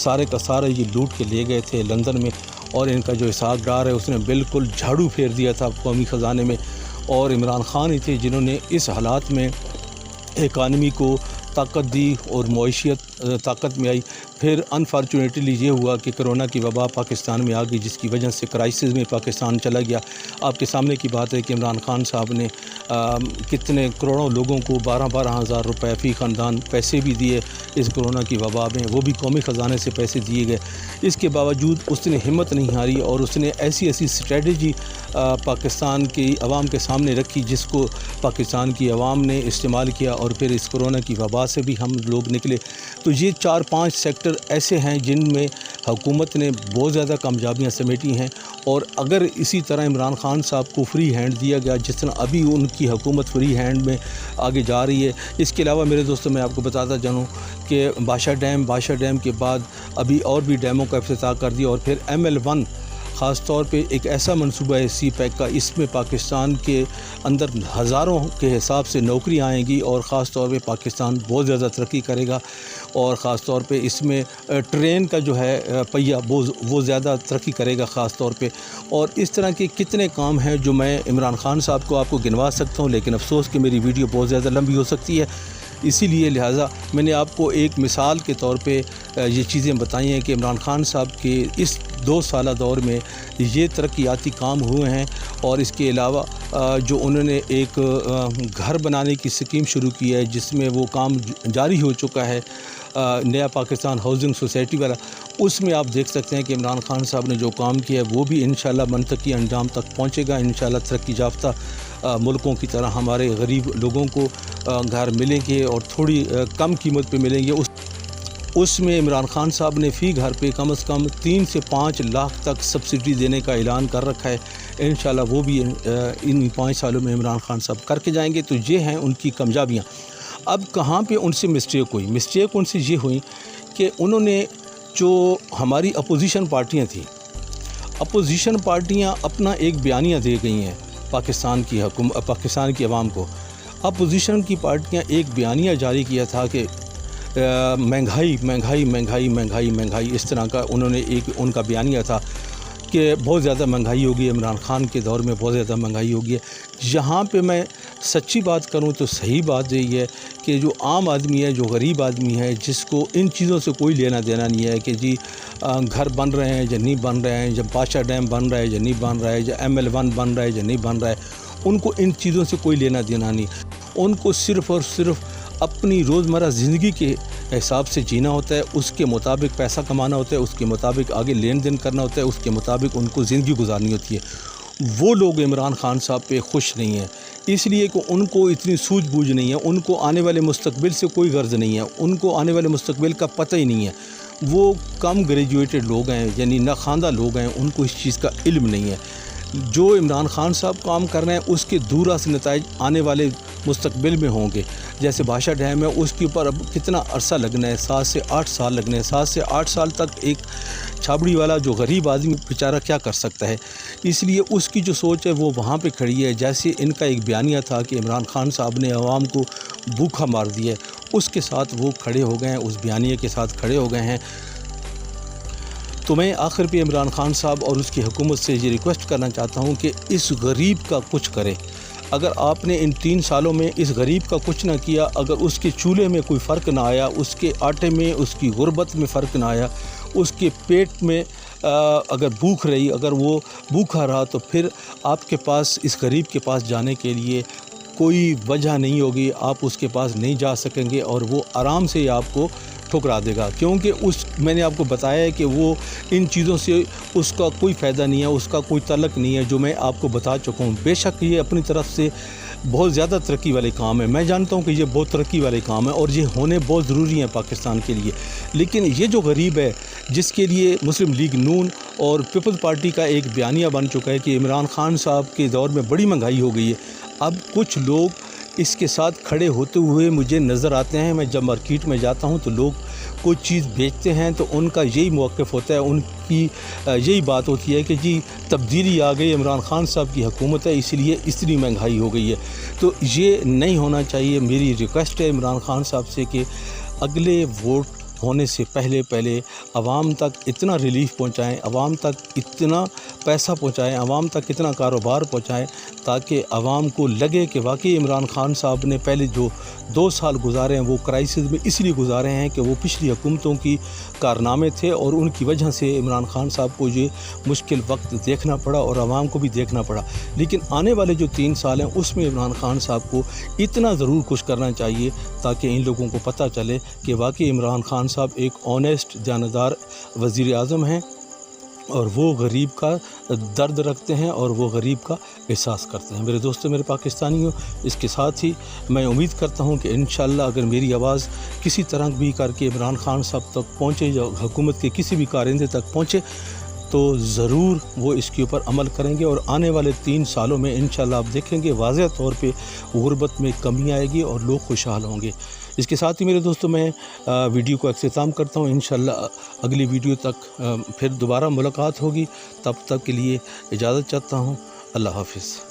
سارے کا سارا یہ لوٹ کے لے گئے تھے لندن میں، اور ان کا جو اسحاق ڈار ہے اس نے بالکل جھاڑو پھیر دیا تھا قومی خزانے میں، اور عمران خان ہی تھے جنہوں نے اس حالات میں اکانومی کو طاقت دی اور معیشت طاقت میں آئی۔ پھر انفارچونیٹلی یہ ہوا کہ کرونا کی وبا پاکستان میں آ گئی، جس کی وجہ سے کرائسس میں پاکستان چلا گیا۔ آپ کے سامنے کی بات ہے کہ عمران خان صاحب نے کتنے کروڑوں لوگوں کو 12 ہزار روپے فی خاندان پیسے بھی دیے اس کرونا کی وبا میں، وہ بھی قومی خزانے سے پیسے دیے گئے۔ اس کے باوجود اس نے ہمت نہیں ہاری اور اس نے ایسی اسٹریٹجی پاکستان کی عوام کے سامنے رکھی جس کو پاکستان کی عوام نے استعمال کیا، اور پھر اس کرونا کی وبا سے بھی ہم لوگ نکلے۔ تو یہ 4-5 سیکٹر ایسے ہیں جن میں حکومت نے بہت زیادہ کامیابیاں سمیٹی ہیں، اور اگر اسی طرح عمران خان صاحب کو فری ہینڈ دیا گیا جس طرح ابھی ان کی حکومت فری ہینڈ میں آگے جا رہی ہے۔ اس کے علاوہ میرے دوستوں میں آپ کو بتاتا چلوں کہ بادشاہ ڈیم کے بعد ابھی اور بھی ڈیموں کا افتتاح کر دیا، اور پھر ML1 خاص طور پہ ایک ایسا منصوبہ ہے سی پیک کا، اس میں پاکستان کے اندر ہزاروں کے حساب سے نوکری آئیں گی، اور خاص طور پہ پاکستان بہت زیادہ ترقی کرے گا، اور خاص طور پہ اس میں ٹرین کا جو ہے پہیہ وہ زیادہ ترقی کرے گا خاص طور پہ۔ اور اس طرح کے کتنے کام ہیں جو میں عمران خان صاحب کو آپ کو گنوا سکتا ہوں، لیکن افسوس کہ میری ویڈیو بہت زیادہ لمبی ہو سکتی ہے، اسی لیے لہٰذا میں نے آپ کو ایک مثال کے طور پہ یہ چیزیں بتائی ہیں کہ عمران خان صاحب کے اس 2 سالہ دور میں یہ ترقیاتی کام ہوئے ہیں، اور اس کے علاوہ جو انہوں نے ایک گھر بنانے کی سکیم شروع کی ہے جس میں وہ کام جاری ہو چکا ہے، نیا پاکستان ہاؤسنگ سوسائٹی والا، اس میں آپ دیکھ سکتے ہیں کہ عمران خان صاحب نے جو کام کیا ہے وہ بھی انشاءاللہ منطقی انجام تک پہنچے گا۔ انشاءاللہ ترقی یافتہ ملکوں کی طرح ہمارے غریب لوگوں کو گھر ملیں گے اور تھوڑی کم قیمت پہ ملیں گے۔ اس میں عمران خان صاحب نے فی گھر پہ کم از کم 3 سے 5 لاکھ تک سبسڈی دینے کا اعلان کر رکھا ہے۔ انشاءاللہ وہ بھی ان 5 سالوں میں عمران خان صاحب کر کے جائیں گے۔ تو یہ ہیں ان کی کامیابیاں۔ اب کہاں پہ ان سے مسٹیک ہوئی؟ مسٹیک ان سے یہ ہوئی کہ انہوں نے جو ہماری اپوزیشن پارٹیاں تھیں، اپوزیشن پارٹیاں اپنا ایک بیانیہ دے گئی ہیں پاکستان کی عوام کو۔ اپوزیشن کی پارٹیاں ایک بیانیہ جاری کیا تھا کہ مہنگائی مہنگائی مہنگائی مہنگائی مہنگائی، اس طرح کا انہوں نے ایک ان کا بیانیہ تھا کہ بہت زیادہ مہنگائی ہوگی، عمران خان کے دور میں بہت زیادہ مہنگائی ہوگی ہے۔ یہاں پہ میں سچی بات کروں تو صحیح بات یہی ہے کہ جو عام آدمی ہے، جو غریب آدمی ہے، جس کو ان چیزوں سے کوئی لینا دینا نہیں ہے کہ جی گھر بن رہے ہیں یا نہیں بن رہے ہیں، جب بادشاہ ڈیم بن رہا ہے یا نہیں بن رہا ہے، یا ML1 بن رہا ہے یا نہیں بن رہا ہے، ان کو ان چیزوں سے کوئی لینا دینا نہیں۔ ان کو صرف اور صرف اپنی روزمرہ زندگی کے حساب سے جینا ہوتا ہے، اس کے مطابق پیسہ کمانا ہوتا ہے، اس کے مطابق آگے لین دین کرنا ہوتا ہے، اس کے مطابق ان کو زندگی گزارنی ہوتی ہے۔ وہ لوگ عمران خان صاحب پہ خوش نہیں ہیں، اس لیے کہ ان کو اتنی سوجھ بوجھ نہیں ہے، ان کو آنے والے مستقبل سے کوئی غرض نہیں ہے، ان کو آنے والے مستقبل کا پتہ ہی نہیں ہے۔ وہ کم گریجویٹڈ لوگ ہیں، یعنی ناخواندہ لوگ ہیں، ان کو اس چیز کا علم نہیں ہے۔ جو عمران خان صاحب کام کر رہے ہیں اس کے دور سے نتائج آنے والے مستقبل میں ہوں گے۔ جیسے بادشاہ ڈیم ہے، اس کے اوپر اب کتنا عرصہ لگنا ہے، 7 سے 8 سال لگنے ہیں۔ 7 سے 8 سال تک ایک چھابڑی والا جو غریب آدمی بیچارہ کیا کر سکتا ہے؟ اس لیے اس کی جو سوچ ہے وہ وہاں پہ کھڑی ہے۔ جیسے ان کا ایک بیانیہ تھا کہ عمران خان صاحب نے عوام کو بھوکا مار دیا ہے، اس کے ساتھ وہ کھڑے ہو گئے ہیں، اس بیانیے کے ساتھ کھڑے ہو گئے ہیں۔ تو میں آخر پہ عمران خان صاحب اور اس کی حکومت سے یہ ریکویسٹ کرنا چاہتا ہوں کہ اس غریب کا کچھ کرے۔ اگر آپ نے ان 3 سالوں میں اس غریب کا کچھ نہ کیا، اگر اس کے چولہے میں کوئی فرق نہ آیا، اس کے آٹے میں، اس کی غربت میں فرق نہ آیا، اس کے پیٹ میں اگر بھوک رہی، اگر وہ بھوکا رہا، تو پھر آپ کے پاس اس غریب کے پاس جانے کے لیے کوئی وجہ نہیں ہوگی، آپ اس کے پاس نہیں جا سکیں گے، اور وہ آرام سے آپ کو ٹھکرا دے گا، کیونکہ میں نے آپ کو بتایا ہے کہ وہ ان چیزوں سے اس کا کوئی فائدہ نہیں ہے، اس کا کوئی تعلق نہیں ہے، جو میں آپ کو بتا چکا ہوں۔ بے شک یہ اپنی طرف سے بہت زیادہ ترقی والے کام ہے، میں جانتا ہوں کہ یہ بہت ترقی والے کام ہے اور یہ ہونے بہت ضروری ہیں پاکستان کے لیے، لیکن یہ جو غریب ہے جس کے لیے مسلم لیگ نون اور پیپلز پارٹی کا ایک بیانیہ بن چکا ہے کہ عمران خان صاحب کے دور میں بڑی مہنگائی ہو گئی ہے، اب کچھ لوگ اس کے ساتھ کھڑے ہوتے ہوئے مجھے نظر آتے ہیں۔ میں جب مارکیٹ میں جاتا ہوں تو لوگ کوئی چیز بیچتے ہیں تو ان کا یہی موقف ہوتا ہے، ان کی یہی بات ہوتی ہے کہ جی تبدیلی آ گئی، عمران خان صاحب کی حکومت ہے اس لیے اتنی مہنگائی ہو گئی ہے۔ تو یہ نہیں ہونا چاہیے۔ میری ریکویسٹ ہے عمران خان صاحب سے کہ اگلے ووٹ ہونے سے پہلے عوام تک اتنا ریلیف پہنچائیں، عوام تک اتنا پیسہ پہنچائیں، عوام تک اتنا کاروبار پہنچائیں تاکہ عوام کو لگے کہ واقعی عمران خان صاحب نے پہلے جو 2 سال گزارے ہیں وہ کرائسس میں اس لیے گزارے ہیں کہ وہ پچھلی حکومتوں کی کارنامے تھے اور ان کی وجہ سے عمران خان صاحب کو یہ مشکل وقت دیکھنا پڑا اور عوام کو بھی دیکھنا پڑا۔ لیکن آنے والے جو 3 سال ہیں اس میں عمران خان صاحب کو اتنا ضرور کچھ کرنا چاہیے تاکہ ان لوگوں کو پتہ چلے کہ واقعی عمران خان صاحب ایک آنیسٹ جانبدار وزیر اعظم ہیں اور وہ غریب کا درد رکھتے ہیں اور وہ غریب کا احساس کرتے ہیں۔ میرے دوستو، میرے پاکستانیوں، اس کے ساتھ ہی میں امید کرتا ہوں کہ انشاءاللہ اگر میری آواز کسی طرح بھی کر کے عمران خان صاحب تک پہنچے یا حکومت کے کسی بھی کارندے تک پہنچے تو ضرور وہ اس کے اوپر عمل کریں گے اور آنے والے 3 سالوں میں انشاءاللہ آپ دیکھیں گے واضح طور پہ غربت میں کمی آئے گی اور لوگ خوشحال ہوں گے۔ اس کے ساتھ ہی میرے دوستو میں ویڈیو کو اختتام کرتا ہوں۔ انشاءاللہ اگلی ویڈیو تک پھر دوبارہ ملاقات ہوگی، تب تک کے لیے اجازت چاہتا ہوں۔ اللہ حافظ۔